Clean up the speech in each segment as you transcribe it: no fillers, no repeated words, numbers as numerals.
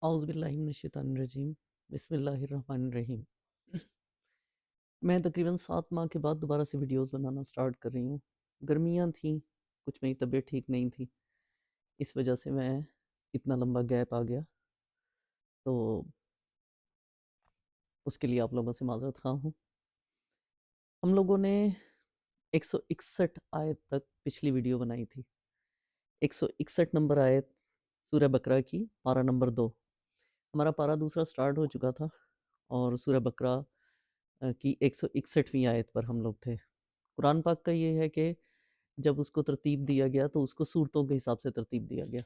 اعوذ باللہ من الشیطان الرجیم بسم اللہ الرحمن الرحیم۔ میں تقریباً 7 ماہ کے بعد دوبارہ سے ویڈیوز بنانا سٹارٹ کر رہی ہوں۔ گرمیاں تھیں، کچھ میری طبیعت ٹھیک نہیں تھی، اس وجہ سے میں اتنا لمبا گیپ آ گیا، تو اس کے لیے آپ لوگوں سے معذرت خواہ ہوں۔ ہم لوگوں نے 161 آیت تک پچھلی ویڈیو بنائی تھی۔ 161 نمبر آیت سورہ بقرہ کی، پارہ نمبر 2۔ ہمارا پارہ دوسرا سٹارٹ ہو چکا تھا، اور سورہ بقرہ کی 161ویں آیت پر ہم لوگ تھے۔ قرآن پاک کا یہ ہے کہ جب اس کو ترتیب دیا گیا تو اس کو سورتوں کے حساب سے ترتیب دیا گیا۔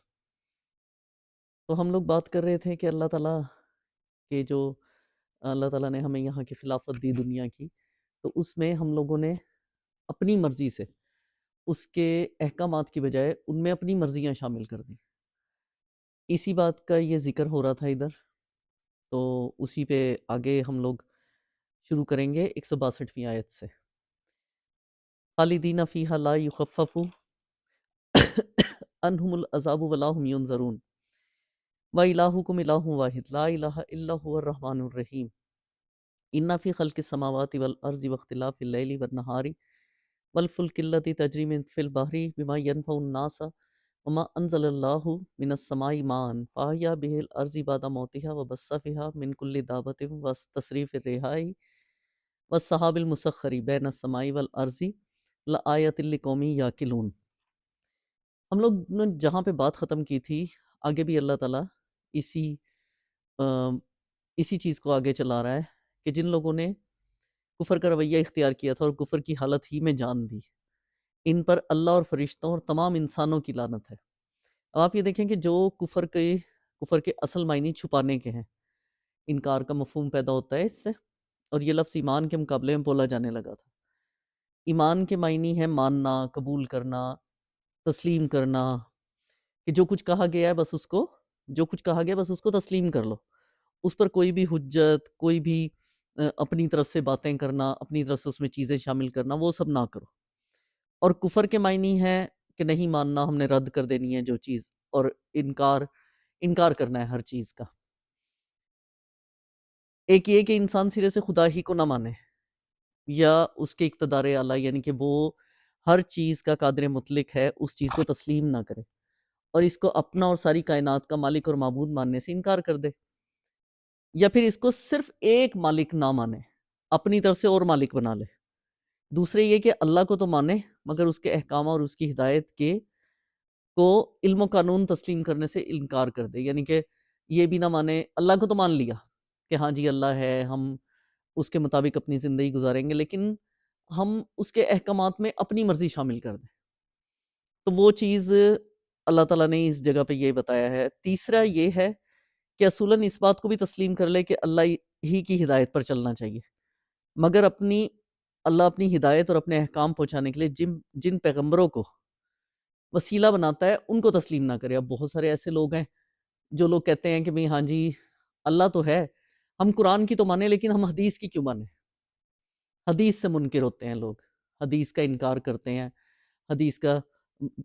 تو ہم لوگ بات کر رہے تھے کہ اللہ تعالیٰ کے جو اللہ تعالیٰ نے ہمیں یہاں کی خلافت دی دنیا کی، تو اس میں ہم لوگوں نے اپنی مرضی سے اس کے احکامات کی بجائے ان میں اپنی مرضیاں شامل کر دیں۔ اسی بات کا یہ ذکر ہو رہا تھا ادھر، تو اسی پہ آگے ہم لوگ شروع کریں گے 162ویں آیت سے۔ خالدین فیہا لا یخفف عنہم العذاب ولا هم ینظرون وَإِلَٰهُكُمْ إِلَٰهٌ وَاحِدٌ لَا إِلَٰهَ إِلَّا هُوَ الرَّحْمَٰنُ الرَّحِيمُ إِنَّ فِي خَلْقِ السَّمَاوَاتِ وَالْأَرْضِ وَاخْتِلَافِ اللَّيْلِ وَالنَّهَارِ وَالْفُلْكِ الَّتِي تَجْرِي فِي الْبَحْرِ بِمَا يَنفَعُ النَّاسَ وَمَا أَنزَلَ اللَّهُ مِنَ السَّمَاءِ مَاءً فَأَحْيَا بِهِ الْأَرْضَ بَعْدَ مَوْتِهَا وَبَثَّ فِيهَا مِن كُلِّ دَابَّةٍ وَتَصْرِيفِ الرِّياحِ وَالسَّحَابِ الْمُسَخَّرِ بَيْنَ السَّمَاءِ وَالْأَرْضِ لَآيَاتٍ لِقَوْمٍ يَعْقِلُونَ۔ ہم لوگ نے جہاں پہ بات ختم کی تھی، آگے بھی اللہ تعالیٰ اسی چیز کو آگے چلا رہا ہے کہ جن لوگوں نے کفر کا رویہ اختیار کیا تھا اور کفر کی حالت ہی میں جان دی، ان پر اللہ اور فرشتوں اور تمام انسانوں کی لعنت ہے۔ اب آپ یہ دیکھیں کہ جو کفر کے اصل معنی چھپانے کے ہیں، انکار کا مفہوم پیدا ہوتا ہے اس سے، اور یہ لفظ ایمان کے مقابلے میں بولا جانے لگا تھا۔ ایمان کے معنی ہے ماننا، قبول کرنا، تسلیم کرنا، کہ جو کچھ کہا گیا ہے بس اس کو تسلیم کر لو، اس پر کوئی بھی حجت، کوئی بھی اپنی طرف سے باتیں کرنا، اپنی طرف سے اس میں چیزیں شامل کرنا، وہ سب نہ کرو۔ اور کفر کے معنی ہے کہ نہیں ماننا، ہم نے رد کر دینی ہے جو چیز، اور انکار کرنا ہے ہر چیز کا۔ ایک یہ کہ انسان سرے سے خدا ہی کو نہ مانے، یا اس کے اقتدار اعلیٰ، یعنی کہ وہ ہر چیز کا قادر مطلق ہے، اس چیز کو تسلیم نہ کرے، اور اس کو اپنا اور ساری کائنات کا مالک اور معبود ماننے سے انکار کر دے، یا پھر اس کو صرف ایک مالک نہ مانے، اپنی طرف سے اور مالک بنا لے۔ دوسرے یہ کہ اللہ کو تو مانے، مگر اس کے احکام اور اس کی ہدایت کو علم و قانون تسلیم کرنے سے انکار کر دے، یعنی کہ یہ بھی نہ مانے، اللہ کو تو مان لیا کہ ہاں جی اللہ ہے، ہم اس کے مطابق اپنی زندگی گزاریں گے، لیکن ہم اس کے احکامات میں اپنی مرضی شامل کر دیں، تو وہ چیز اللہ تعالیٰ نے اس جگہ پہ یہ بتایا ہے۔ تیسرا یہ ہے کہ اصولاً اس بات کو بھی تسلیم کر لے کہ اللہ ہی کی ہدایت پر چلنا چاہیے، مگر اللہ اپنی ہدایت اور اپنے احکام پہنچانے کے لیے جن پیغمبروں کو وسیلہ بناتا ہے ان کو تسلیم نہ کرے۔ اب بہت سارے ایسے لوگ ہیں جو لوگ کہتے ہیں کہ بھئی ہاں جی اللہ تو ہے، ہم قرآن کی تو مانیں لیکن ہم حدیث کی کیوں مانیں؟ حدیث سے منکر ہوتے ہیں لوگ، حدیث کا انکار کرتے ہیں، حدیث کا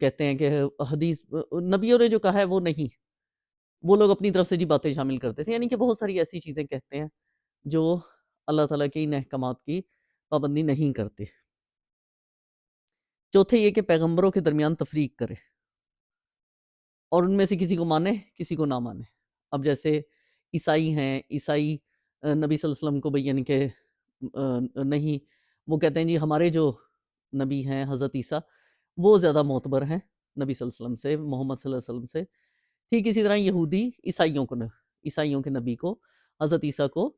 کہتے ہیں کہ حدیث نبیوں نے جو کہا ہے وہ نہیں، وہ لوگ اپنی طرف سے جی باتیں شامل کرتے تھے، یعنی کہ بہت ساری ایسی چیزیں کہتے ہیں جو اللہ تعالیٰ کے ان احکامات کی پابندی نہیں کرتے۔ چوتھے یہ کہ پیغمبروں کے درمیان تفریق کرے، اور ان میں سے کسی کو مانے کسی کو نہ مانے۔ اب جیسے عیسائی ہیں، عیسائی نبی صلی اللہ علیہ وسلم کو یعنی کہ نہیں، وہ کہتے ہیں جی ہمارے جو نبی ہیں حضرت عیسیٰ وہ زیادہ معتبر ہیں نبی صلی اللہ علیہ وسلم سے، محمد صلی اللہ علیہ وسلم سے۔ ٹھیک اسی طرح یہودی عیسائیوں کے نبی کو، حضرت عیسیٰ کو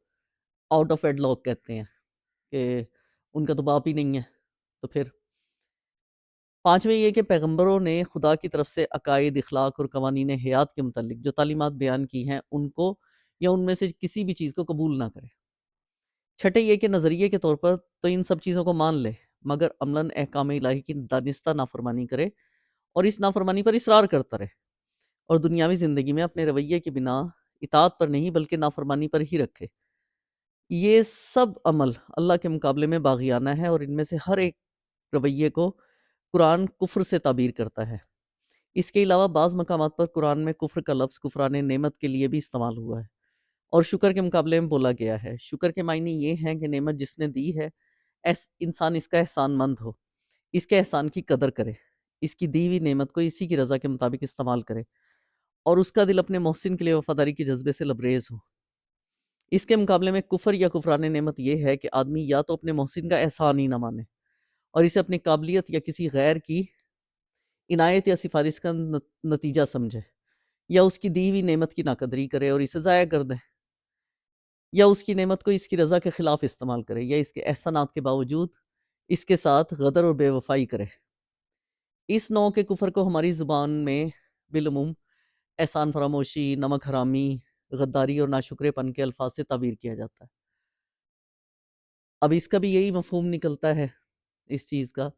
آؤٹ آف ویڈلاک کہتے ہیں کہ ان کا تو باپ ہی نہیں ہے۔ تو پھر پانچویں یہ کہ پیغمبروں نے خدا کی طرف سے عقائد، اخلاق اور قوانین حیات کے متعلق جو تعلیمات بیان کی ہیں ان کو یا ان میں سے کسی بھی چیز کو قبول نہ کرے۔ چھٹے یہ کہ نظریے کے طور پر تو ان سب چیزوں کو مان لے، مگر عملاً احکام الہی کی دانستہ نافرمانی کرے اور اس نافرمانی پر اصرار کرتا رہے، اور دنیاوی زندگی میں اپنے رویے کی بنا اطاعت پر نہیں بلکہ نافرمانی پر ہی رکھے۔ یہ سب عمل اللہ کے مقابلے میں باغیانہ ہے، اور ان میں سے ہر ایک رویے کو قرآن کفر سے تعبیر کرتا ہے۔ اس کے علاوہ بعض مقامات پر قرآن میں کفر کا لفظ کفران نعمت کے لیے بھی استعمال ہوا ہے اور شکر کے مقابلے میں بولا گیا ہے۔ شکر کے معنی یہ ہیں کہ نعمت جس نے دی ہے انسان اس کا احسان مند ہو، اس کے احسان کی قدر کرے، اس کی دی ہوئی نعمت کو اسی کی رضا کے مطابق استعمال کرے اور اس کا دل اپنے محسن کے لیے وفاداری کے جذبے سے لبریز ہو۔ اس کے مقابلے میں کفر یا کفران نعمت یہ ہے کہ آدمی یا تو اپنے محسن کا احسان ہی نہ مانے اور اسے اپنی قابلیت یا کسی غیر کی عنایت یا سفارش کا نتیجہ سمجھے، یا اس کی دی ہوئی نعمت کی ناقدری کرے اور اسے ضائع کر دے، یا اس کی نعمت کو اس کی رضا کے خلاف استعمال کرے، یا اس کے احسانات کے باوجود اس کے ساتھ غدر اور بے وفائی کرے۔ اس نوع کے کفر کو ہماری زبان میں بالعموم احسان فراموشی، نمک حرامی، غداری اور ناشکرے پن کے الفاظ سے تعبیر کیا جاتا ہے۔ اب اس کا بھی یہی مفہوم نکلتا ہے اس چیز کا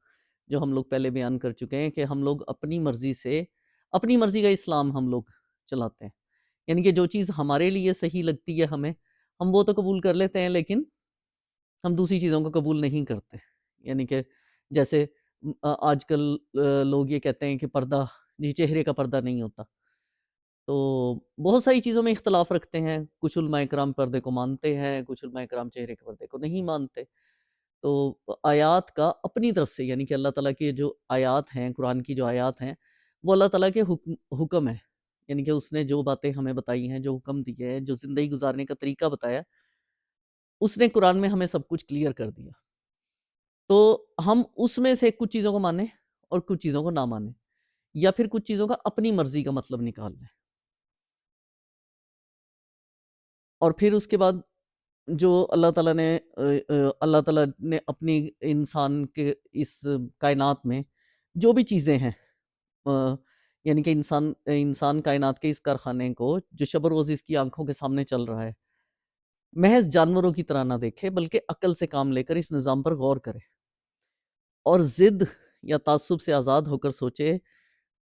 جو ہم لوگ پہلے بیان کر چکے ہیں کہ ہم لوگ اپنی مرضی کا اسلام ہم لوگ چلاتے ہیں، یعنی کہ جو چیز ہمارے لیے صحیح لگتی ہے ہم وہ تو قبول کر لیتے ہیں، لیکن ہم دوسری چیزوں کو قبول نہیں کرتے۔ یعنی کہ جیسے آج کل لوگ یہ کہتے ہیں کہ پردہ چہرے کا پردہ نہیں ہوتا، تو بہت ساری چیزوں میں اختلاف رکھتے ہیں۔ کچھ علماء کرام پردے کو مانتے ہیں، کچھ علماء کرام چہرے کے پردے کو نہیں مانتے۔ تو آیات کا اپنی طرف سے، یعنی کہ اللہ تعالیٰ کی جو آیات ہیں، قرآن کی جو آیات ہیں، وہ اللہ تعالیٰ کے حکم ہے، یعنی کہ اس نے جو باتیں ہمیں بتائی ہیں، جو حکم دیے ہیں، جو زندگی گزارنے کا طریقہ بتایا، اس نے قرآن میں ہمیں سب کچھ کلیئر کر دیا۔ تو ہم اس میں سے کچھ چیزوں کو مانیں اور کچھ چیزوں کو نہ مانیں، یا پھر کچھ چیزوں کا اپنی مرضی کا مطلب نکال لیں، اور پھر اس کے بعد جو اللہ تعالیٰ نے اپنی انسان کے اس کائنات میں جو بھی چیزیں ہیں، یعنی کہ انسان کائنات کے اس کارخانے کو جو شب و روز اس کی آنکھوں کے سامنے چل رہا ہے، محض جانوروں کی طرح نہ دیکھے، بلکہ عقل سے کام لے کر اس نظام پر غور کرے اور ضد یا تعصب سے آزاد ہو کر سوچے۔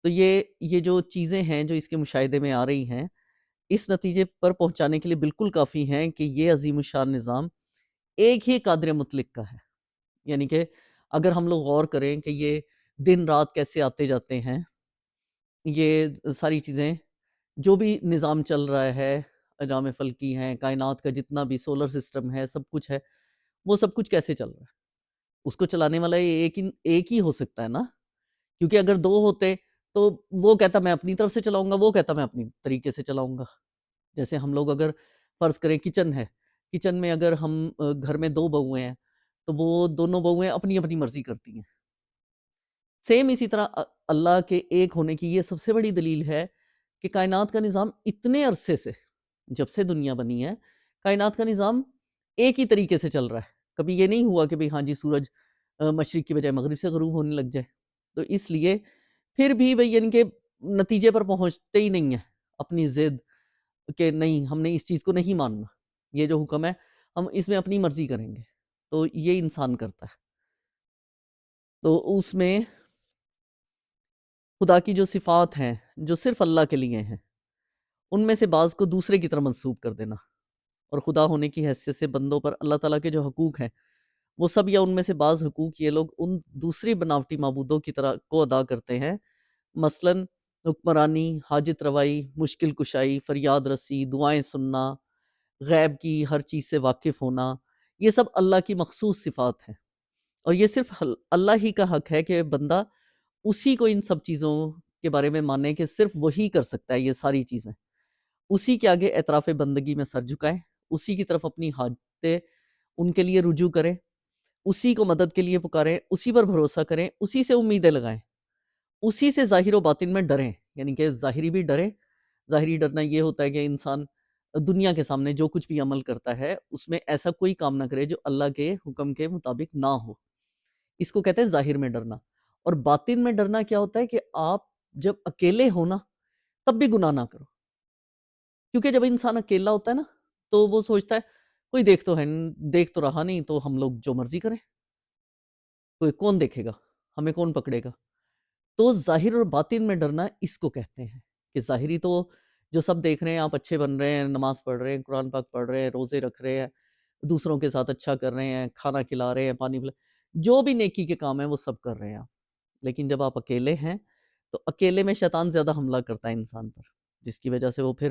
تو یہ جو چیزیں ہیں جو اس کے مشاہدے میں آ رہی ہیں، اس نتیجے پر پہنچانے کے لیے بالکل کافی ہیں کہ یہ عظیم الشان نظام ایک ہی قادر مطلق کا ہے۔ یعنی کہ اگر ہم لوگ غور کریں کہ یہ دن رات کیسے آتے جاتے ہیں، یہ ساری چیزیں، جو بھی نظام چل رہا ہے، اجرام فلکی ہیں، کائنات کا جتنا بھی سولر سسٹم ہے، سب کچھ ہے، وہ سب کچھ کیسے چل رہا ہے؟ اس کو چلانے والا ایک ہی ہو سکتا ہے نا، کیونکہ اگر دو ہوتے تو وہ کہتا میں اپنی طرف سے چلاؤں گا، وہ کہتا میں اپنی طریقے سے چلاؤں گا۔ جیسے ہم لوگ اگر فرض کریں کچن ہے، کچن میں اگر ہم گھر میں دو بہویں ہیں، تو وہ دونوں بہویں اپنی اپنی مرضی کرتی ہیں۔ سیم اسی طرح اللہ کے ایک ہونے کی یہ سب سے بڑی دلیل ہے کہ کائنات کا نظام اتنے عرصے سے، جب سے دنیا بنی ہے، کائنات کا نظام ایک ہی طریقے سے چل رہا ہے۔ کبھی یہ نہیں ہوا کہ ہاں جی سورج مشرق کی بجائے مغرب سے غروب ہونے لگ جائے۔ تو اس لیے پھر بھی یعنی کہ نتیجے پر پہنچتے ہی نہیں ہیں اپنی ضد کہ نہیں، ہم نے اس چیز کو نہیں ماننا، یہ جو حکم ہے ہم اس میں اپنی مرضی کریں گے۔ تو یہ انسان کرتا ہے۔ تو اس میں خدا کی جو صفات ہیں جو صرف اللہ کے لیے ہیں، ان میں سے بعض کو دوسرے کی طرف منسوب کر دینا، اور خدا ہونے کی حیثیت سے بندوں پر اللہ تعالیٰ کے جو حقوق ہیں وہ سب یا ان میں سے بعض حقوق یہ لوگ ان دوسری بناوٹی معبودوں کی طرح کو ادا کرتے ہیں، مثلاً حکمرانی، حاجت روائی، مشکل کشائی، فریاد رسی، دعائیں سننا، غیب کی ہر چیز سے واقف ہونا، یہ سب اللہ کی مخصوص صفات ہیں، اور یہ صرف اللہ ہی کا حق ہے کہ بندہ اسی کو ان سب چیزوں کے بارے میں مانے کہ صرف وہی کر سکتا ہے یہ ساری چیزیں، اسی کے آگے اعتراف بندگی میں سر جھکائیں، اسی کی طرف اپنی حاجتیں ان کے لیے رجوع کریں، اسی کو مدد کے لیے پکاریں، اسی پر بھروسہ کریں، اسی سے امیدیں لگائیں، اسی سے ظاہر و باطن میں ڈریں۔ یعنی کہ ظاہری بھی ڈریں، ظاہری ڈرنا یہ ہوتا ہے کہ انسان دنیا کے سامنے جو کچھ بھی عمل کرتا ہے اس میں ایسا کوئی کام نہ کرے جو اللہ کے حکم کے مطابق نہ ہو، اس کو کہتے ہیں ظاہر میں ڈرنا۔ اور باطن میں ڈرنا کیا ہوتا ہے کہ آپ جب اکیلے ہو نا تب بھی گناہ نہ کرو، کیونکہ جب انسان اکیلا ہوتا ہے نا تو وہ سوچتا ہے کوئی دیکھ تو رہا نہیں، تو ہم لوگ جو مرضی کریں، کوئی کون دیکھے گا، ہمیں کون پکڑے گا۔ تو ظاہر اور باطن میں ڈرنا اس کو کہتے ہیں کہ ظاہری تو جو سب دیکھ رہے ہیں، آپ اچھے بن رہے ہیں، نماز پڑھ رہے ہیں، قرآن پاک پڑھ رہے ہیں، روزے رکھ رہے ہیں، دوسروں کے ساتھ اچھا کر رہے ہیں، کھانا کھلا رہے ہیں، پانی پلا، جو بھی نیکی کے کام ہیں وہ سب کر رہے ہیں آپ، لیکن جب آپ اکیلے ہیں تو اکیلے میں شیطان زیادہ حملہ کرتا ہے انسان پر، جس کی وجہ سے وہ پھر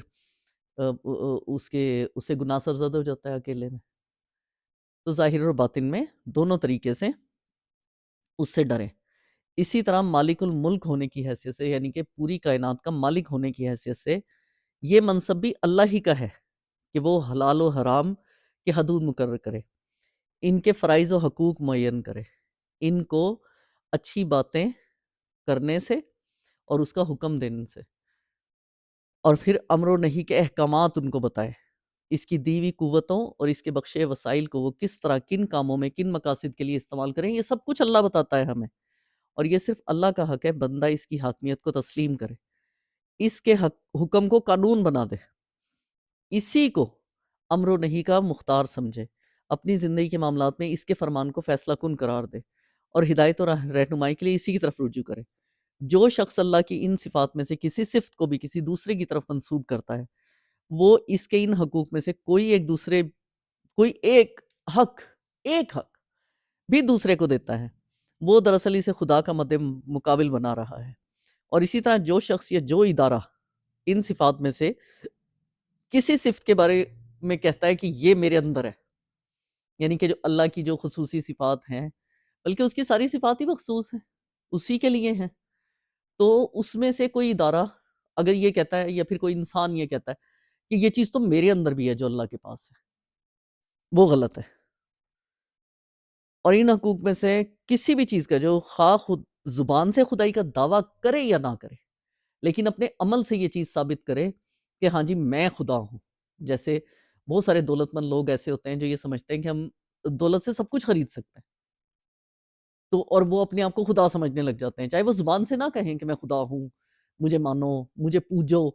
اس سے گناہ سرزد ہو جاتا ہے اکیلے میں۔ تو ظاہر اور باطن میں دونوں طریقے سے اس سے ڈریں۔ اسی طرح مالک الملک ہونے کی حیثیت سے، یعنی کہ پوری کائنات کا مالک ہونے کی حیثیت سے، یہ منصب بھی اللہ ہی کا ہے کہ وہ حلال و حرام کے حدود مقرر کرے، ان کے فرائض و حقوق معین کرے، ان کو اچھی باتیں کرنے سے اور اس کا حکم دینے سے، اور پھر امر و نہی کے احکامات ان کو بتائے، اس کی دی ہوئی قوتوں اور اس کے بخشے وسائل کو وہ کس طرح کن کاموں میں کن مقاصد کے لیے استعمال کریں، یہ سب کچھ اللہ بتاتا ہے ہمیں، اور یہ صرف اللہ کا حق ہے بندہ اس کی حاکمیت کو تسلیم کرے، اس کے حکم کو قانون بنا دے، اسی کو امر و نہی کا مختار سمجھے، اپنی زندگی کے معاملات میں اس کے فرمان کو فیصلہ کن قرار دے، اور ہدایت اور رہنمائی کے لیے اسی کی طرف رجوع کرے۔ جو شخص اللہ کی ان صفات میں سے کسی صفت کو بھی کسی دوسرے کی طرف منسوب کرتا ہے، وہ اس کے ان حقوق میں سے کوئی ایک حق بھی دوسرے کو دیتا ہے، وہ دراصل اسے خدا کا مد مقابل بنا رہا ہے۔ اور اسی طرح جو شخص یا جو ادارہ ان صفات میں سے کسی صفت کے بارے میں کہتا ہے کہ یہ میرے اندر ہے، یعنی کہ جو اللہ کی جو خصوصی صفات ہیں، بلکہ اس کی ساری صفات ہی مخصوص ہیں، اسی کے لیے ہیں، تو اس میں سے کوئی ادارہ اگر یہ کہتا ہے یا پھر کوئی انسان یہ کہتا ہے کہ یہ چیز تو میرے اندر بھی ہے جو اللہ کے پاس ہے، وہ غلط ہے۔ اور ان حقوق میں سے کسی بھی چیز کا جو خواہ خود زبان سے خدائی کا دعویٰ کرے یا نہ کرے، لیکن اپنے عمل سے یہ چیز ثابت کرے کہ ہاں جی میں خدا ہوں، جیسے بہت سارے دولت مند لوگ ایسے ہوتے ہیں جو یہ سمجھتے ہیں کہ ہم دولت سے سب کچھ خرید سکتے ہیں، تو اور وہ اپنے آپ کو خدا سمجھنے لگ جاتے ہیں، چاہے وہ زبان سے نہ کہیں کہ میں خدا ہوں، مجھے مانو، مجھے پوجو،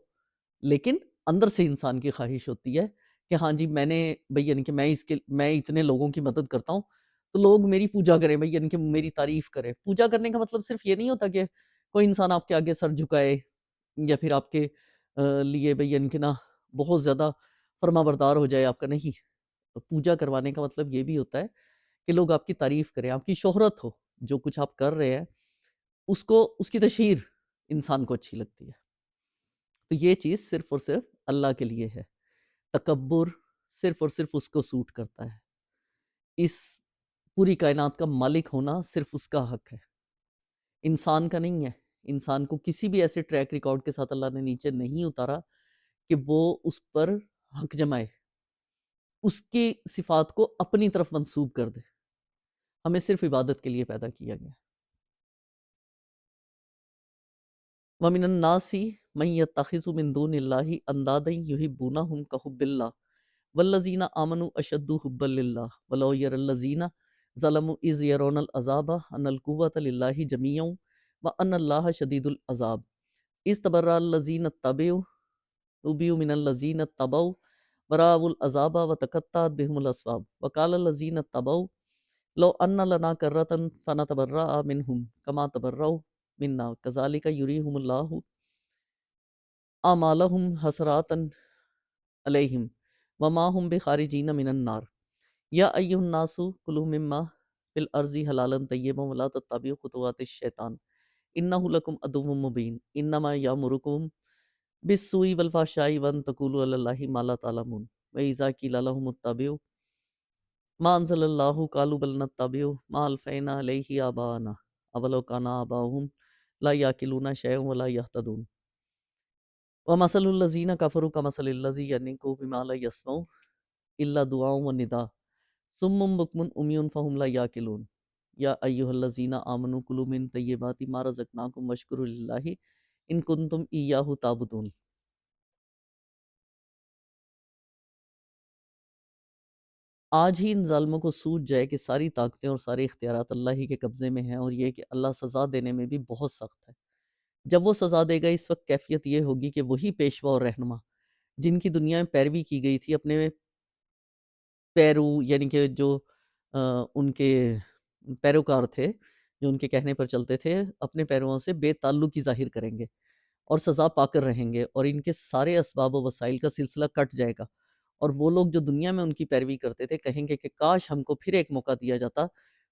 لیکن اندر سے انسان کی خواہش ہوتی ہے کہ ہاں جی میں نے بھئی، یعنی کہ میں اتنے لوگوں کی مدد کرتا ہوں تو لوگ میری پوجا کریں بھئی، یعنی کہ میری تعریف کریں۔ پوجا کرنے کا مطلب صرف یہ نہیں ہوتا کہ کوئی انسان آپ کے آگے سر جھکائے یا پھر آپ کے لیے بھئی، یعنی کہ نا بہت زیادہ فرما بردار ہو جائے آپ کا، نہیں۔ پوجا کروانے کا مطلب یہ بھی ہوتا ہے کہ لوگ آپ کی تعریف کریں، آپ کی شہرت ہو، جو کچھ آپ کر رہے ہیں اس کی تشہیر انسان کو اچھی لگتی ہے۔ تو یہ چیز صرف اور صرف اللہ کے لیے ہے، تکبر صرف اور صرف اس کو سوٹ کرتا ہے، اس پوری کائنات کا مالک ہونا صرف اس کا حق ہے، انسان کا نہیں ہے۔ انسان کو کسی بھی ایسے ٹریک ریکارڈ کے ساتھ اللہ نے نیچے نہیں اتارا کہ وہ اس پر حق جمائے، اس کی صفات کو اپنی طرف منسوب کر دے۔ ہمیں صرف عبادت کے لیے پیدا کیا گیا۔ وَمِنَ النَّاسِ مَن يَتَّخِذُ مِن دُونِ اللَّهِ أَندَادًا يُحِبُّونَهُمْ كَحُبِّ اللَّهِ وَالَّذِينَ آمَنُوا أَشَدُّ حُبًّا لِلَّهِ وَلَوْ يَرَى الَّذِينَ ظَلَمُوا إِذْ يَرَوْنَ الْعَذَابَ أَنَّ الْقُوَّةَ لِلَّهِ جَمِيعًا وَأَنَّ اللَّهَ شَدِيدُ الْعَذَابِ إِذْ تَبَرَّأَ الَّذِينَ اتَّبَعُوا مِنَ الَّذِينَ اتَّبَعُوا وَرَأَوُا الْعَذَابَ وَتَقَطَّعَتْ بِهِمُ الْأَسْبَابُ وَقَالَ الَّذِينَ اتَّبَعُوا لو ان لنا کرۃ فنتبرأ منہم کما تبرؤوا منا کذالک یریہم اللہ اعمالہم حسرات علیہم وما ہم بخارجین من النار یا ایھا الناس کلوا مما فی الارض حلالا طیبا ولا تتبعوا خطوات الشیطان انہ لکم عدو مبین انما یامرکم بالسوء والفحشاء وان تقولوا علی اللہ ما لا تعلمون واذا قیل لهم اتبعوا ما انزل اللہ قالوا بل نتبع ما الفینا علیہ آباءنا اولو کان آباؤہم لا یعقلون شیئا ولا یہتدون ومثل الذین کفروا کمثل الذی ینعق بما لا یسمع الا دعاء ونداء صم بکم عمی فہم لا یعقلون یا ایھا الذین آمنوا کلوا من طیبات ما رزقناکم واشکروا للہ ان کنتم ایاہ تعبدون۔ آج ہی ان ظالموں کو سوچ جائے کہ ساری طاقتیں اور سارے اختیارات اللہ ہی کے قبضے میں ہیں، اور یہ کہ اللہ سزا دینے میں بھی بہت سخت ہے۔ جب وہ سزا دے گا اس وقت کیفیت یہ ہوگی کہ وہی پیشوا اور رہنما جن کی دنیا میں پیروی کی گئی تھی، اپنے پیرو یعنی کہ جو ان کے پیروکار تھے، جو ان کے کہنے پر چلتے تھے، اپنے پیرووں سے بے تعلقی ظاہر کریں گے اور سزا پا کر رہیں گے، اور ان کے سارے اسباب و وسائل کا سلسلہ کٹ جائے گا، اور وہ لوگ جو دنیا میں ان کی پیروی کرتے تھے کہیں گے کہ کاش ہم کو پھر ایک موقع دیا جاتا،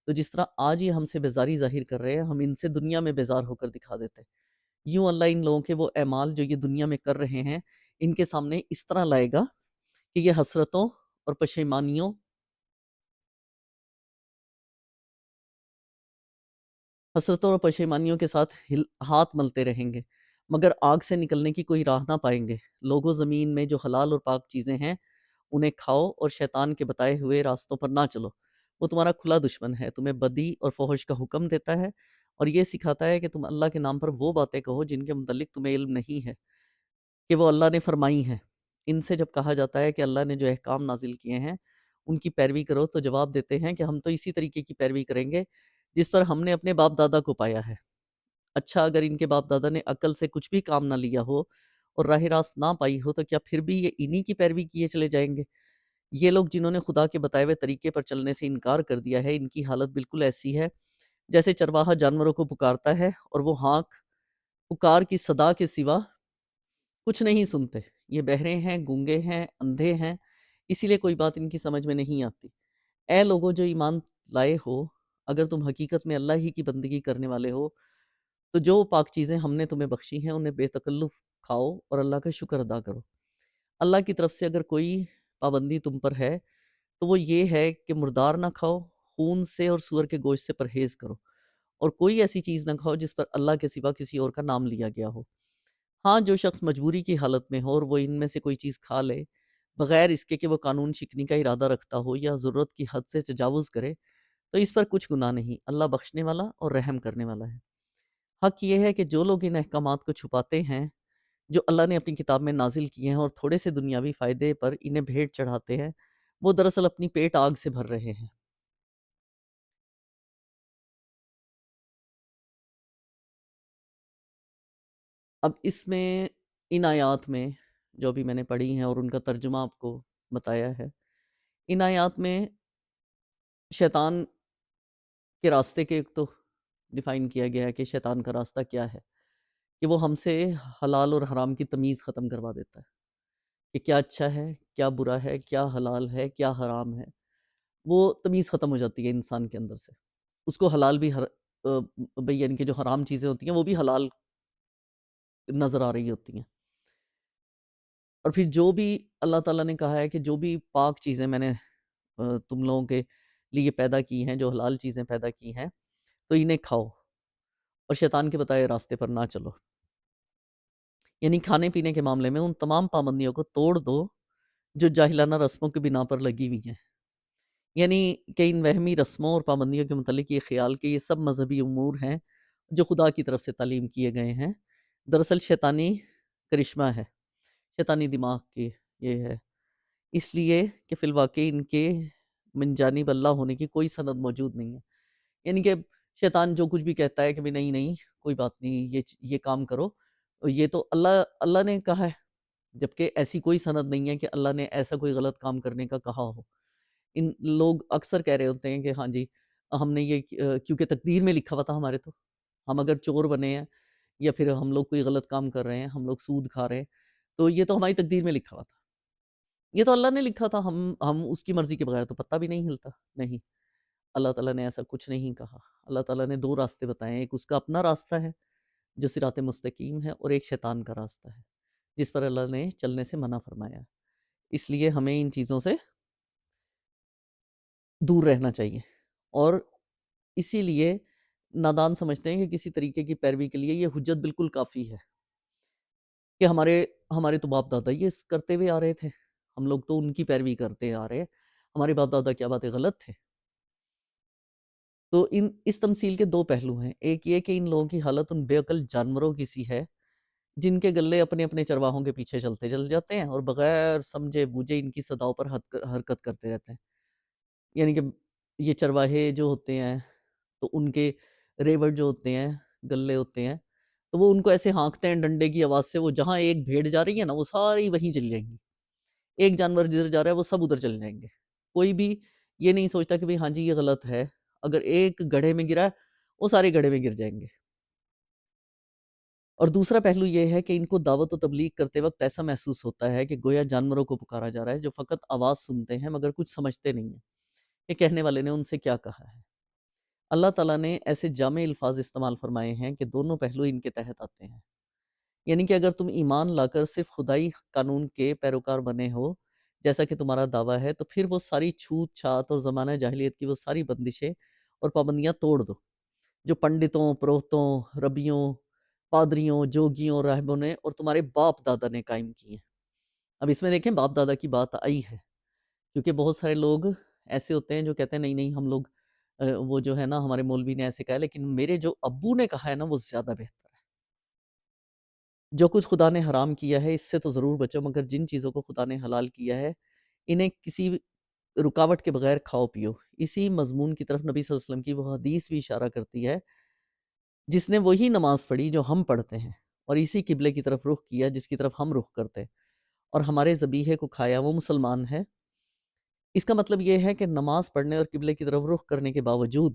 تو جس طرح آج یہ ہم سے بیزاری ظاہر کر رہے ہیں ہم ان سے دنیا میں بیزار ہو کر دکھا دیتے۔ یوں اللہ ان لوگوں کے وہ اعمال جو یہ دنیا میں کر رہے ہیں ان کے سامنے اس طرح لائے گا کہ یہ حسرتوں اور پشیمانیوں کے ساتھ ہاتھ ملتے رہیں گے، مگر آگ سے نکلنے کی کوئی راہ نہ پائیں گے۔ لوگوں زمین میں جو حلال اور پاک چیزیں ہیں انہیں کھاؤ اور شیطان کے بتائے ہوئے راستوں پر نہ چلو، وہ تمہارا کھلا دشمن ہے، تمہیں بدی اور فحش کا حکم دیتا ہے اور یہ سکھاتا ہے کہ تم اللہ کے نام پر وہ باتیں کہو جن کے متعلق تمہیں علم نہیں ہے کہ وہ اللہ نے فرمائی ہیں۔ ان سے جب کہا جاتا ہے کہ اللہ نے جو احکام نازل کیے ہیں ان کی پیروی کرو تو جواب دیتے ہیں کہ ہم تو اسی طریقے کی پیروی کریں گے جس پر ہم نے اپنے باپ دادا کو پایا ہے۔ اچھا، اگر ان کے باپ دادا نے عقل سے کچھ بھی کام نہ لیا ہو اور راہ راست نہ پائی ہو تو کیا پھر بھی یہ انہی کی پیروی کیے چلے جائیں گے؟ یہ لوگ جنہوں نے خدا کے بتائے ہوئے طریقے پر چلنے سے انکار کر دیا ہے، ان کی حالت بالکل ایسی ہے جیسے چرواہا جانوروں کو پکارتا ہے اور وہ ہانک پکار کی صدا کے سوا کچھ نہیں سنتے۔ یہ بہرے ہیں، گونگے ہیں، اندھے ہیں، اسی لیے کوئی بات ان کی سمجھ میں نہیں آتی۔ اے لوگوں جو ایمان لائے ہو، اگر تم حقیقت میں اللہ ہی کی بندگی کرنے والے ہو تو جو پاک چیزیں ہم نے تمہیں بخشی ہیں انہیں بے تکلف کھاؤ اور اللہ کا شکر ادا کرو۔ اللہ کی طرف سے اگر کوئی پابندی تم پر ہے تو وہ یہ ہے کہ مردار نہ کھاؤ، خون سے اور سور کے گوشت سے پرہیز کرو، اور کوئی ایسی چیز نہ کھاؤ جس پر اللہ کے سوا کسی اور کا نام لیا گیا ہو۔ ہاں، جو شخص مجبوری کی حالت میں ہو اور وہ ان میں سے کوئی چیز کھا لے بغیر اس کے کہ وہ قانون شکنی کا ارادہ رکھتا ہو یا ضرورت کی حد سے تجاوز کرے تو اس پر کچھ گناہ نہیں، اللہ بخشنے والا اور رحم کرنے والا ہے۔ حق یہ ہے کہ جو لوگ ان احکامات کو چھپاتے ہیں جو اللہ نے اپنی کتاب میں نازل کیے ہیں اور تھوڑے سے دنیاوی فائدے پر انہیں بھیٹ چڑھاتے ہیں، وہ دراصل اپنی پیٹ آگ سے بھر رہے ہیں۔ اب اس میں ان آیات میں جو ابھی میں نے پڑھی ہیں اور ان کا ترجمہ آپ کو بتایا ہے، ان آیات میں شیطان کے راستے کے ایک تو ڈیفائن کیا گیا ہے کہ شیطان کا راستہ کیا ہے، کہ وہ ہم سے حلال اور حرام کی تمیز ختم کروا دیتا ہے کہ کیا اچھا ہے، کیا برا ہے، کیا حلال ہے، کیا حرام ہے۔ وہ تمیز ختم ہو جاتی ہے انسان کے اندر سے، اس کو حلال بھی بھئی یعنی کہ جو حرام چیزیں ہوتی ہیں وہ بھی حلال نظر آ رہی ہوتی ہیں، اور پھر جو بھی اللہ تعالیٰ نے کہا ہے کہ جو بھی پاک چیزیں میں نے تم لوگوں کے لیے پیدا کی ہیں، جو حلال چیزیں پیدا کی ہیں تو انہیں کھاؤ اور شیطان کے بتائے راستے پر نہ چلو۔ یعنی کھانے پینے کے معاملے میں ان تمام پابندیوں کو توڑ دو جو جاہلانہ رسموں کی بنا پر لگی ہوئی ہیں، یعنی کہ ان وہمی رسموں اور پابندیوں کے متعلق یہ خیال کہ یہ سب مذہبی امور ہیں جو خدا کی طرف سے تعلیم کیے گئے ہیں، دراصل شیطانی کرشمہ ہے، شیطانی دماغ کی یہ ہے، اس لیے کہ فی الواقع ان کے من جانب اللہ ہونے کی کوئی سند موجود نہیں ہے۔ یعنی کہ شیطان جو کچھ بھی کہتا ہے کہ بھی نہیں نہیں کوئی بات نہیں، یہ کام کرو، یہ تو اللہ نے کہا ہے، جبکہ ایسی کوئی سند نہیں ہے کہ اللہ نے ایسا کوئی غلط کام کرنے کا کہا ہو۔ ان لوگ اکثر کہہ رہے ہوتے ہیں کہ ہاں جی ہم نے یہ کیونکہ تقدیر میں لکھا ہوا تھا ہمارے، تو ہم اگر چور بنے ہیں یا پھر ہم لوگ کوئی غلط کام کر رہے ہیں، ہم لوگ سود کھا رہے ہیں، تو یہ تو ہماری تقدیر میں لکھا ہوا تھا، یہ تو اللہ نے لکھا تھا، ہم اس کی مرضی کے بغیر تو پتہ بھی نہیں ہلتا۔ نہیں، اللہ تعالیٰ نے ایسا کچھ نہیں کہا۔ اللہ تعالیٰ نے دو راستے بتائے ہیں، ایک اس کا اپنا راستہ ہے جو صراط مستقیم ہے، اور ایک شیطان کا راستہ ہے جس پر اللہ نے چلنے سے منع فرمایا ہے۔ اس لیے ہمیں ان چیزوں سے دور رہنا چاہیے، اور اسی لیے نادان سمجھتے ہیں کہ کسی طریقے کی پیروی کے لیے یہ حجت بالکل کافی ہے کہ ہمارے تو باپ دادا یہ کرتے ہوئے آ رہے تھے، ہم لوگ تو ان کی پیروی کرتے آ رہے ہیں، ہمارے باپ دادا کیا باتیں غلط تھے۔ تو اس تمثیل کے دو پہلو ہیں، ایک یہ کہ ان لوگوں کی حالت ان بے عقل جانوروں کی سی ہے جن کے گلے اپنے اپنے چرواہوں کے پیچھے چلتے چل جاتے ہیں اور بغیر سمجھے بوجھے ان کی صداؤں پر حرکت کرتے رہتے ہیں۔ یعنی کہ یہ چرواہے جو ہوتے ہیں تو ان کے ریوڑ جو ہوتے ہیں، گلے ہوتے ہیں، تو وہ ان کو ایسے ہانکتے ہیں ڈنڈے کی آواز سے، وہ جہاں ایک بھیڑ جا رہی ہے نا وہ ساری وہیں چلی جائیں گی، ایک جانور جدھر جا رہا ہے وہ سب ادھر چل جائیں گے۔ کوئی بھی یہ نہیں سوچتا کہ ہاں جی یہ غلط ہے، اگر ایک گڑھے میں گرا ہے وہ سارے گڑھے میں گر جائیں گے۔ اور دوسرا پہلو یہ ہے کہ ان کو دعوت و تبلیغ کرتے وقت ایسا محسوس ہوتا ہے کہ گویا جانوروں کو پکارا جا رہا ہے جو فقط آواز سنتے ہیں مگر کچھ سمجھتے نہیں ہیں کہ کہنے والے نے ان سے کیا کہا ہے۔ اللہ تعالیٰ نے ایسے جامع الفاظ استعمال فرمائے ہیں کہ دونوں پہلو ان کے تحت آتے ہیں۔ یعنی کہ اگر تم ایمان لا کر صرف خدائی قانون کے پیروکار بنے ہو جیسا کہ تمہارا دعویٰ ہے، تو پھر وہ ساری چھوت چھات اور زمانہ جاہلیت کی وہ ساری بندشیں اور پابندیاں توڑ دو جو پنڈتوں، پروہتوں، ربیوں، پادریوں، جوگیوں اور راہبوں نے اور تمہارے باپ دادا نے قائم کی ہیں۔ اب اس میں دیکھیں باپ دادا کی بات آئی ہے، کیونکہ بہت سارے لوگ ایسے ہوتے ہیں جو کہتے ہیں نہیں نہیں ہم لوگ وہ جو ہے نا ہمارے مولوی نے ایسے کہا ہے، لیکن میرے جو ابو نے کہا ہے نا وہ زیادہ بہتر ہے۔ جو کچھ خدا نے حرام کیا ہے اس سے تو ضرور بچو، مگر جن چیزوں کو خدا نے حلال کیا ہے انہیں کسی رکاوٹ کے بغیر کھاؤ پیو۔ اسی مضمون کی طرف نبی صلی اللہ علیہ وسلم کی وہ حدیث بھی اشارہ کرتی ہے جس نے وہی نماز پڑھی جو ہم پڑھتے ہیں، اور اسی قبلے کی طرف رخ کیا جس کی طرف ہم رخ کرتے ہیں، اور ہمارے ذبیحے کو کھایا، وہ مسلمان ہے۔ اس کا مطلب یہ ہے کہ نماز پڑھنے اور قبلے کی طرف رخ کرنے کے باوجود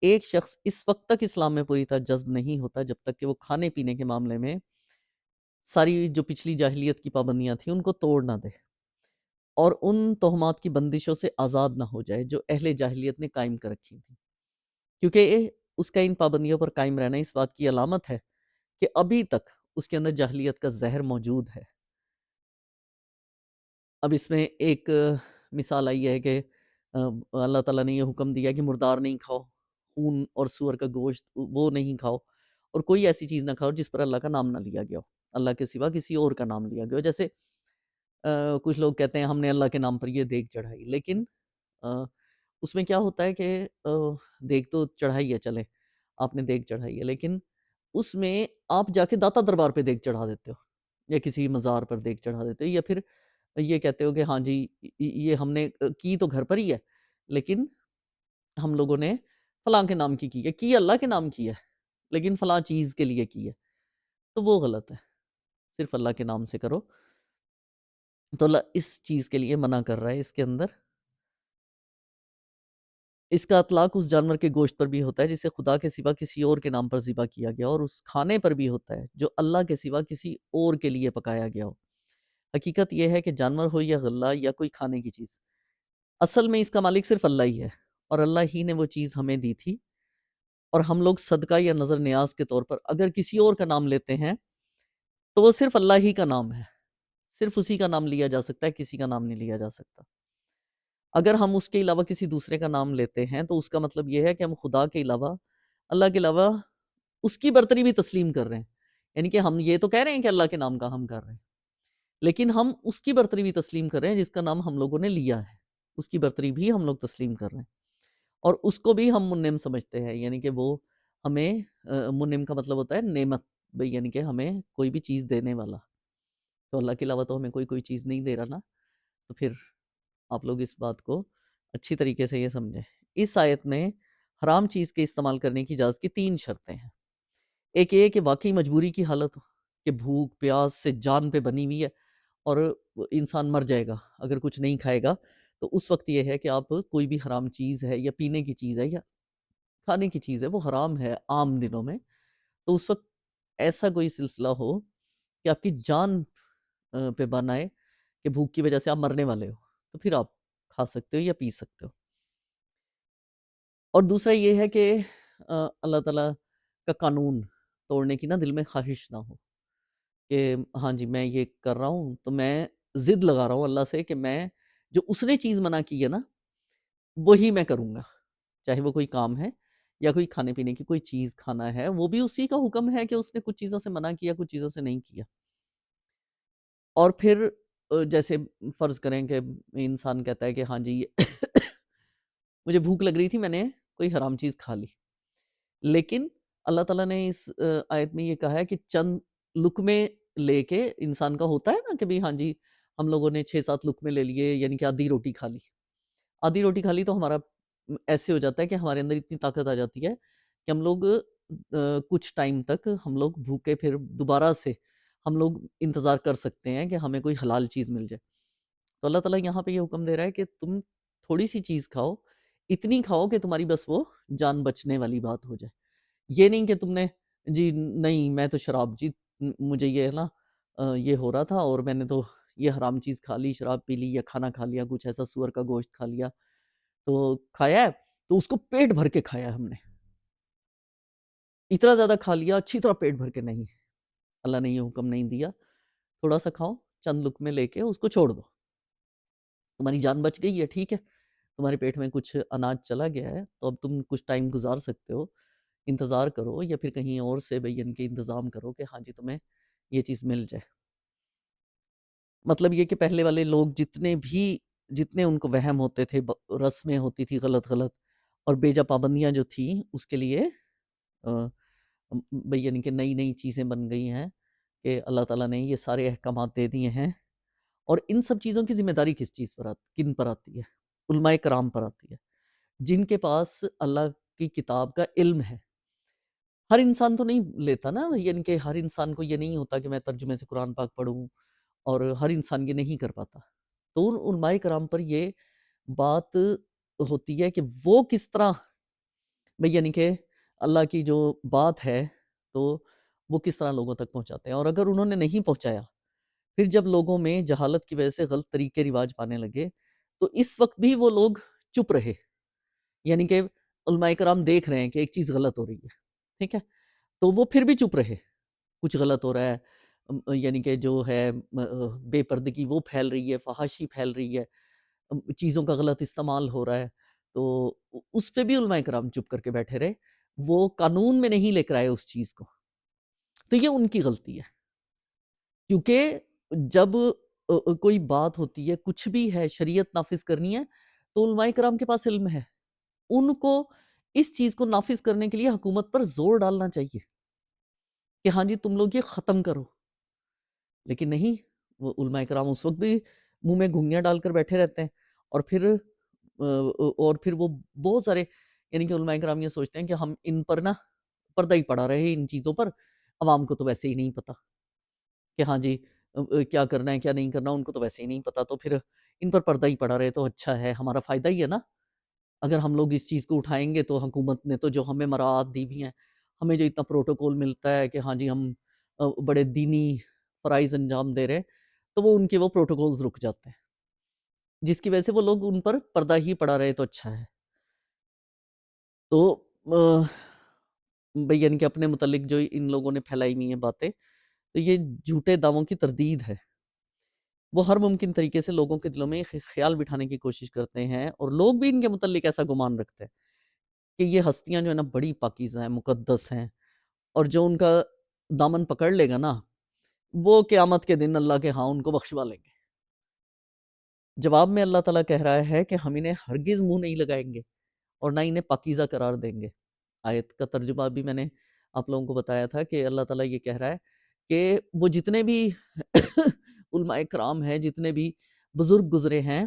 ایک شخص اس وقت تک اسلام میں پوری طرح جذب نہیں ہوتا جب تک کہ وہ کھانے پینے کے معاملے میں ساری جو پچھلی جاہلیت کی پابندیاں تھیں ان کو توڑ نہ دے اور ان تہمات کی بندشوں سے آزاد نہ ہو جائے جو اہل جاہلیت نے قائم کر رکھی تھیں، کیونکہ اس کا ان پابندیوں پر قائم رہنا اس بات کی علامت ہے کہ ابھی تک اس کے اندر جاہلیت کا زہر موجود ہے۔ اب اس میں ایک مثال آئی ہے کہ اللہ تعالیٰ نے یہ حکم دیا کہ مردار نہیں کھاؤ، خون اور سور کا گوشت وہ نہیں کھاؤ، اور کوئی ایسی چیز نہ کھاؤ جس پر اللہ کا نام نہ لیا گیا ہو، اللہ کے سوا کسی اور کا نام لیا گیا ہو۔ جیسے کچھ لوگ کہتے ہیں ہم نے اللہ کے نام پر یہ دیگ چڑھائی، لیکن اس میں کیا ہوتا ہے کہ دیگ تو چڑھائی ہے، چلے آپ نے دیگ چڑھائی ہے، لیکن اس میں آپ جا کے داتا دربار پہ دیگ چڑھا دیتے ہو، یا کسی مزار پر دیگ چڑھا دیتے ہو، یا پھر یہ کہتے ہو کہ ہاں جی یہ ہم نے کی تو گھر پر ہی ہے، لیکن ہم لوگوں نے فلاں کے نام کی اللہ کے نام کی ہے، لیکن فلاں چیز کے لیے کی ہے، تو وہ غلط ہے۔ صرف اللہ کے نام سے کرو۔ تو اللہ اس چیز کے لیے منع کر رہا ہے اس کے اندر۔ اس کا اطلاق اس جانور کے گوشت پر بھی ہوتا ہے جسے خدا کے سوا کسی اور کے نام پر ذبح کیا گیا، اور اس کھانے پر بھی ہوتا ہے جو اللہ کے سوا کسی اور کے لیے پکایا گیا ہو۔ حقیقت یہ ہے کہ جانور ہو یا غلہ یا کوئی کھانے کی چیز، اصل میں اس کا مالک صرف اللہ ہی ہے، اور اللہ ہی نے وہ چیز ہمیں دی تھی، اور ہم لوگ صدقہ یا نظر نیاز کے طور پر اگر کسی اور کا نام لیتے ہیں تو وہ صرف اللہ ہی کا نام ہے، صرف اسی کا نام لیا جا سکتا ہے، کسی کا نام نہیں لیا جا سکتا۔ اگر ہم اس کے علاوہ کسی دوسرے کا نام لیتے ہیں تو اس کا مطلب یہ ہے کہ ہم خدا کے علاوہ، اللہ کے علاوہ اس کی برتری بھی تسلیم کر رہے ہیں۔ یعنی کہ ہم یہ تو کہہ رہے ہیں کہ اللہ کے نام کا ہم کر رہے ہیں، لیکن ہم اس کی برتری بھی تسلیم کر رہے ہیں جس کا نام ہم لوگوں نے لیا ہے، اس کی برتری بھی ہم لوگ تسلیم کر رہے ہیں، اور اس کو بھی ہم منعم سمجھتے ہیں۔ یعنی کہ وہ ہمیں منعم کا مطلب ہوتا ہے نعمت، یعنی کہ ہمیں کوئی بھی چیز دینے والا، تو اللہ کے علاوہ تو ہمیں کوئی چیز نہیں دے رہا نا۔ تو پھر آپ لوگ اس بات کو اچھی طریقے سے یہ سمجھیں۔ اس آیت میں حرام چیز کے استعمال کرنے کی اجازت کی 3 شرطیں ہیں۔ ایک یہ کہ واقعی مجبوری کی حالت ہو کہ بھوک پیاس سے جان پہ بنی ہوئی ہے اور انسان مر جائے گا اگر کچھ نہیں کھائے گا، تو اس وقت یہ ہے کہ آپ کوئی بھی حرام چیز ہے یا پینے کی چیز ہے یا کھانے کی چیز ہے وہ حرام ہے عام دنوں میں، تو اس وقت ایسا کوئی سلسلہ ہو کہ آپ کی جان پہ بن آئے کہ بھوک کی وجہ سے آپ مرنے والے ہو، تو پھر آپ کھا سکتے ہو یا پی سکتے ہو۔ اور دوسرا یہ ہے کہ اللہ تعالیٰ کا قانون توڑنے کی نا دل میں خواہش نہ ہو کہ ہاں جی میں یہ کر رہا ہوں، تو میں ضد لگا رہا ہوں اللہ سے کہ میں جو اس نے چیز منع کی ہے نا وہی میں کروں گا، چاہے وہ کوئی کام ہے یا کوئی کھانے پینے کی کوئی چیز کھانا ہے، وہ بھی اسی کا حکم ہے کہ اس نے کچھ چیزوں سے منع کیا، کچھ چیزوں سے نہیں کیا۔ اور پھر جیسے فرض کریں کہ انسان کہتا ہے کہ ہاں جی مجھے بھوک لگ رہی تھی، میں نے کوئی حرام چیز کھا لی، لیکن اللہ تعالیٰ نے اس آیت میں یہ کہا ہے کہ چند لقمے لے کے انسان کا ہوتا ہے نا کہ بھی ہاں جی ہم لوگوں نے 6-7 لقمے لے لیے، یعنی کہ آدھی روٹی کھا لی، آدھی روٹی کھا لی تو ہمارا ایسے ہو جاتا ہے کہ ہمارے اندر اتنی طاقت آ جاتی ہے کہ ہم لوگ کچھ ٹائم تک ہم لوگ بھوکے پھر دوبارہ سے ہم لوگ انتظار کر سکتے ہیں کہ ہمیں کوئی حلال چیز مل جائے۔ تو اللہ تعالیٰ یہاں پہ یہ حکم دے رہا ہے کہ تم تھوڑی سی چیز کھاؤ، اتنی کھاؤ کہ تمہاری بس وہ جان بچنے والی بات ہو جائے۔ یہ نہیں کہ تم نے جی نہیں میں تو شراب جی مجھے یہ ہے نا یہ ہو رہا تھا اور میں نے تو یہ حرام چیز کھا لی، شراب پی لی یا کھانا کھا لیا، کچھ ایسا سور کا گوشت کھا لیا، تو کھایا ہے تو اس کو پیٹ بھر کے کھایا ہے ہم نے، اتنا زیادہ کھا لیا اچھی طرح پیٹ بھر کے نہیں، اللہ نے یہ حکم نہیں دیا، تھوڑا سا کھاؤ، چند لقمے لے کے اس کو چھوڑ دو، تمہاری جان بچ گئی ہے، ٹھیک ہے، تمہارے پیٹ میں کچھ اناج چلا گیا ہے تو اب تم کچھ ٹائم گزار سکتے ہو، انتظار کرو یا پھر کہیں اور سے بھئی ان کے انتظام کرو کہ ہاں جی تمہیں یہ چیز مل جائے۔ مطلب یہ کہ پہلے والے لوگ جتنے ان کو وہم ہوتے تھے، رسمیں ہوتی تھی غلط غلط اور بیجا پابندیاں جو تھیں اس کے لیے بھئی یعنی کہ نئی نئی چیزیں بن گئی ہیں کہ اللہ تعالیٰ نے یہ سارے احکامات دے دیے ہیں، اور ان سب چیزوں کی ذمہ داری کس چیز پر کن پر آتی ہے؟ علماء کرام پر آتی ہے، جن کے پاس اللہ کی کتاب کا علم ہے۔ ہر انسان تو نہیں لیتا نا، یعنی کہ ہر انسان کو یہ نہیں ہوتا کہ میں ترجمے سے قرآن پاک پڑھوں، اور ہر انسان یہ نہیں کر پاتا۔ تو ان علماء کرام پر یہ بات ہوتی ہے کہ وہ کس طرح بھئی یعنی کہ اللہ کی جو بات ہے تو وہ کس طرح لوگوں تک پہنچاتے ہیں، اور اگر انہوں نے نہیں پہنچایا، پھر جب لوگوں میں جہالت کی وجہ سے غلط طریقے رواج پانے لگے تو اس وقت بھی وہ لوگ چپ رہے، یعنی کہ علماء کرام دیکھ رہے ہیں کہ ایک چیز غلط ہو رہی ہے، ٹھیک ہے، تو وہ پھر بھی چپ رہے، کچھ غلط ہو رہا ہے، یعنی کہ جو ہے بے پردگی وہ پھیل رہی ہے، فحاشی پھیل رہی ہے، چیزوں کا غلط استعمال ہو رہا ہے، تو اس پہ بھی علماء کرام چپ کر کے بیٹھے رہے، وہ قانون میں نہیں لے کر آئے اس چیز کو، تو یہ ان کی غلطی ہے، کیونکہ جب کوئی بات ہوتی ہے، کچھ بھی ہے، شریعت نافذ کرنی ہے تو علماء کرام کے پاس علم ہے، ان کو اس چیز کو نافذ کرنے کے لیے حکومت پر زور ڈالنا چاہیے کہ ہاں جی تم لوگ یہ ختم کرو، لیکن نہیں، وہ علماء کرام اس وقت بھی منہ میں گھنگیاں ڈال کر بیٹھے رہتے ہیں، اور پھر وہ بہت سارے، یعنی کہ علماء کرام یہ سوچتے ہیں کہ ہم ان پر نا پردہ ہی پڑا رہے ان چیزوں پر، عوام کو تو ویسے ہی نہیں پتا کہ ہاں جی کیا کرنا ہے کیا نہیں کرنا، ان کو تو ویسے ہی نہیں پتا، تو پھر ان پر پردہ ہی پڑا رہے تو اچھا ہے، ہمارا فائدہ ہی ہے نا، اگر ہم لوگ اس چیز کو اٹھائیں گے تو حکومت نے تو جو ہمیں مراعات دی بھی ہیں، ہمیں جو اتنا پروٹوکول ملتا ہے کہ ہاں جی ہم بڑے دینی فرائض انجام دے رہے ہیں، تو وہ ان کے وہ پروٹوکولز رک جاتے ہیں، جس کی وجہ سے وہ لوگ ان پر پردہ ہی پڑا رہے تو اچھا ہے۔ تو بھئی یعنی کہ اپنے متعلق جو ان لوگوں نے پھیلائی ہوئی ہیں باتیں، تو یہ جھوٹے دعووں کی تردید ہے، وہ ہر ممکن طریقے سے لوگوں کے دلوں میں خیال بٹھانے کی کوشش کرتے ہیں، اور لوگ بھی ان کے متعلق ایسا گمان رکھتے ہیں کہ یہ ہستیاں جو ہے نا بڑی پاکیزہ ہیں، مقدس ہیں، اور جو ان کا دامن پکڑ لے گا نا وہ قیامت کے دن اللہ کے ہاں ان کو بخشوا لیں گے۔ جواب میں اللہ تعالیٰ کہہ رہا ہے کہ ہم انہیں ہرگز منہ نہیں لگائیں گے اور نہ انہیں پاکیزہ قرار دیں گے۔ آیت کا ترجمہ بھی میں نے آپ لوگوں کو بتایا تھا کہ اللہ تعالیٰ یہ کہہ رہا ہے کہ وہ جتنے بھی علماء کرام ہیں، جتنے بھی بزرگ گزرے ہیں،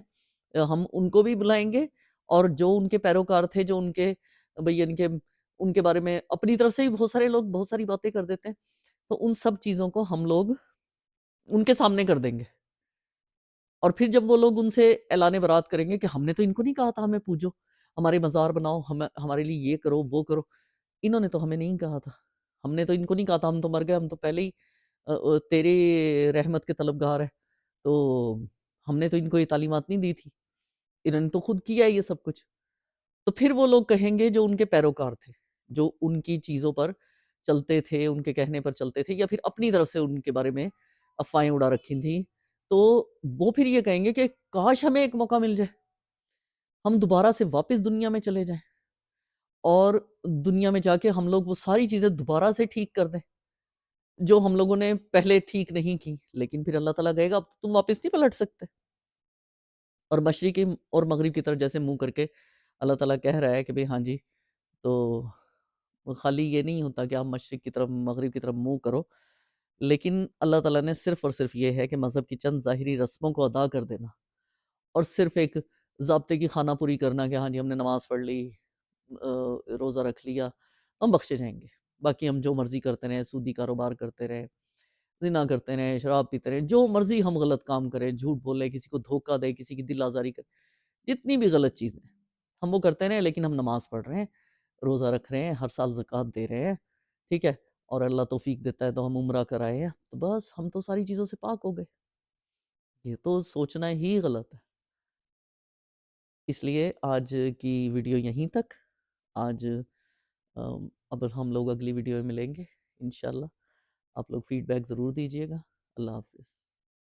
ہم ان کو بھی بلائیں گے، اور جو ان کے پیروکار تھے، جو ان کے بھئی ان کے ان کے بارے میں اپنی طرف سے ہی بہت سارے لوگ بہت ساری باتیں کر دیتے ہیں، تو ان سب چیزوں کو ہم لوگ ان کے سامنے کر دیں گے، اور پھر جب وہ لوگ ان سے اعلان برات کریں گے کہ ہم نے تو ان کو نہیں کہا تھا ہمیں پوجو، ہمارے مزار بناؤ، ہمارے لیے یہ کرو وہ کرو، انہوں نے تو ہمیں نہیں کہا تھا، ہم نے تو ان کو نہیں کہا تھا، ہم تو مر گئے، ہم تو پہلے ہی تیری رحمت کے طلبگار ہیں، تو ہم نے تو ان کو یہ تعلیمات نہیں دی تھی، انہوں نے تو خود کیا ہے یہ سب کچھ۔ تو پھر وہ لوگ کہیں گے جو ان کے پیروکار تھے، جو ان کی چیزوں پر چلتے تھے، ان کے کہنے پر چلتے تھے، یا پھر اپنی طرف سے ان کے بارے میں افواہیں اڑا رکھی تھیں، تو وہ پھر یہ کہیں گے کہ کاش ہمیں ایک موقع مل جائے، ہم دوبارہ سے واپس دنیا میں چلے جائیں، اور دنیا میں جا کے ہم لوگ وہ ساری چیزیں دوبارہ سے ٹھیک کر دیں جو ہم لوگوں نے پہلے ٹھیک نہیں کی، لیکن پھر اللہ تعالیٰ کہے گا اب تم واپس نہیں پلٹ سکتے، اور مشرقی اور مغرب کی طرف جیسے منہ کر کے اللہ تعالیٰ کہہ رہا ہے کہ بھئی ہاں جی، تو خالی یہ نہیں ہوتا کہ آپ مشرق کی طرف مغرب کی طرف منہ کرو، لیکن اللہ تعالیٰ نے صرف اور صرف یہ ہے کہ مذہب کی چند ظاہری رسموں کو ادا کر دینا، اور صرف ایک ضابطے کی خانہ پوری کرنا کہ ہاں جی ہم نے نماز پڑھ لی، روزہ رکھ لیا، ہم بخشے جائیں گے، باقی ہم جو مرضی کرتے رہیں، سودی کاروبار کرتے رہیں، زنا کرتے رہیں، شراب پیتے رہیں، جو مرضی ہم غلط کام کریں، جھوٹ بولیں، کسی کو دھوکہ دیں، کسی کی دل آزاری کریں، جتنی بھی غلط چیزیں ہم وہ کرتے رہیں، لیکن ہم نماز پڑھ رہے ہیں، روزہ رکھ رہے ہیں، ہر سال زکوٰۃ دے رہے ہیں، ٹھیک ہے، اور اللہ توفیق دیتا ہے تو ہم عمرہ کرائے ہیں، تو بس ہم تو ساری چیزوں سے پاک ہو گئے۔ یہ تو سوچنا ہی غلط ہے۔ اس لیے آج کی ویڈیو یہیں تک، آج اب ہم لوگ اگلی ویڈیو میں ملیں گے انشاءاللہ۔ آپ لوگ فیڈ بیک ضرور دیجیے گا۔ اللہ حافظ۔